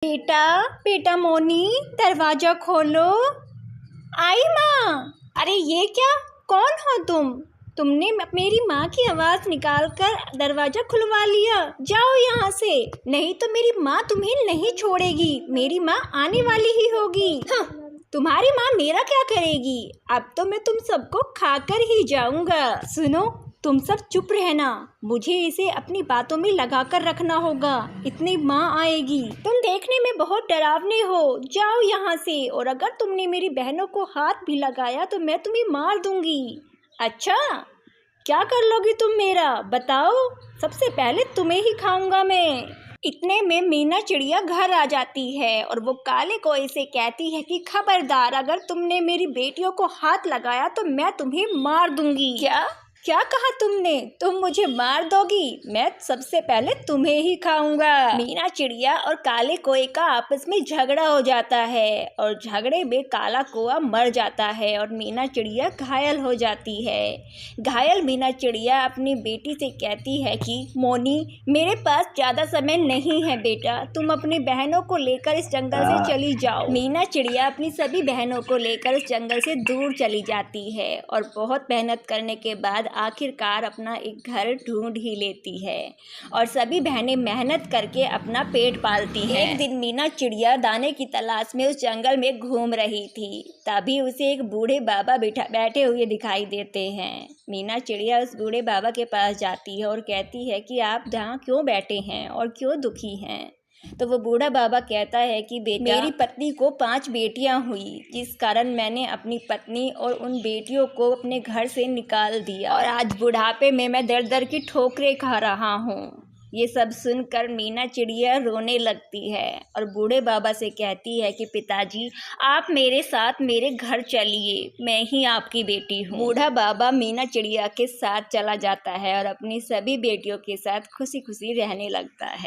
बेटा बेटा मोनी, दरवाजा खोलो। आई माँ। अरे ये क्या, कौन हो तुमने मेरी माँ की आवाज़ निकालकर दरवाज़ा खुलवा लिया। जाओ यहाँ से, नहीं तो मेरी माँ तुम्हें नहीं छोड़ेगी। मेरी माँ आने वाली ही होगी। हाँ, तुम्हारी माँ मेरा क्या करेगी? अब तो मैं तुम सबको खाकर ही जाऊंगा। सुनो, तुम सब चुप रहना, मुझे इसे अपनी बातों में लगा कर रखना होगा। इतनी माँ आएगी। तुम देखने में बहुत डरावने हो, जाओ यहाँ से। और अगर तुमने मेरी बहनों को हाथ भी लगाया तो मैं तुम्हें मार दूंगी। अच्छा, क्या कर लोगी तुम मेरा, बताओ? सबसे पहले तुम्हें ही खाऊंगा मैं। इतने में मीना चिड़िया घर आ जाती है और वो काले कोए से कहती है कि खबरदार, अगर तुमने मेरी बेटियों को हाथ लगाया तो मैं तुम्हें मार दूंगी। क्या कहा तुमने? तुम मुझे मार दोगी? मैं सबसे पहले तुम्हें ही खाऊंगा। मीना चिड़िया और काले कोए का आपस में झगड़ा हो जाता है और झगड़े में काला कोआ मर जाता है और मीना चिड़िया घायल हो जाती है। घायल मीना चिड़िया अपनी बेटी से कहती है कि मोनी, मेरे पास ज़्यादा समय नहीं है बेटा, तुम अपनी बहनों को लेकर इस जंगल से चली जाओ। मीना चिड़िया अपनी सभी बहनों को लेकर इस जंगल से दूर चली जाती है और बहुत मेहनत करने के बाद आखिरकार अपना एक घर ढूंढ ही लेती है और सभी बहनें मेहनत करके अपना पेट पालती हैं। एक दिन मीना चिड़िया दाने की तलाश में उस जंगल में घूम रही थी, तभी उसे एक बूढ़े बाबा बैठे हुए दिखाई देते हैं। मीना चिड़िया उस बूढ़े बाबा के पास जाती है और कहती है कि आप यहाँ क्यों बैठे हैं और क्यों दुखी हैं? तो वो बूढ़ा बाबा कहता है कि बेटा, मेरी पत्नी को 5 बेटियां हुई, जिस कारण मैंने अपनी पत्नी और उन बेटियों को अपने घर से निकाल दिया और आज बुढ़ापे में मैं दर दर की ठोकरें खा रहा हूँ। ये सब सुनकर मीना चिड़िया रोने लगती है और बूढ़े बाबा से कहती है कि पिताजी, आप मेरे साथ मेरे घर चलिए, मैं ही आपकी बेटी हूँ। बूढ़ा बाबा मीना चिड़िया के साथ चला जाता है और अपनी सभी बेटियों के साथ खुशी खुशी रहने लगता है।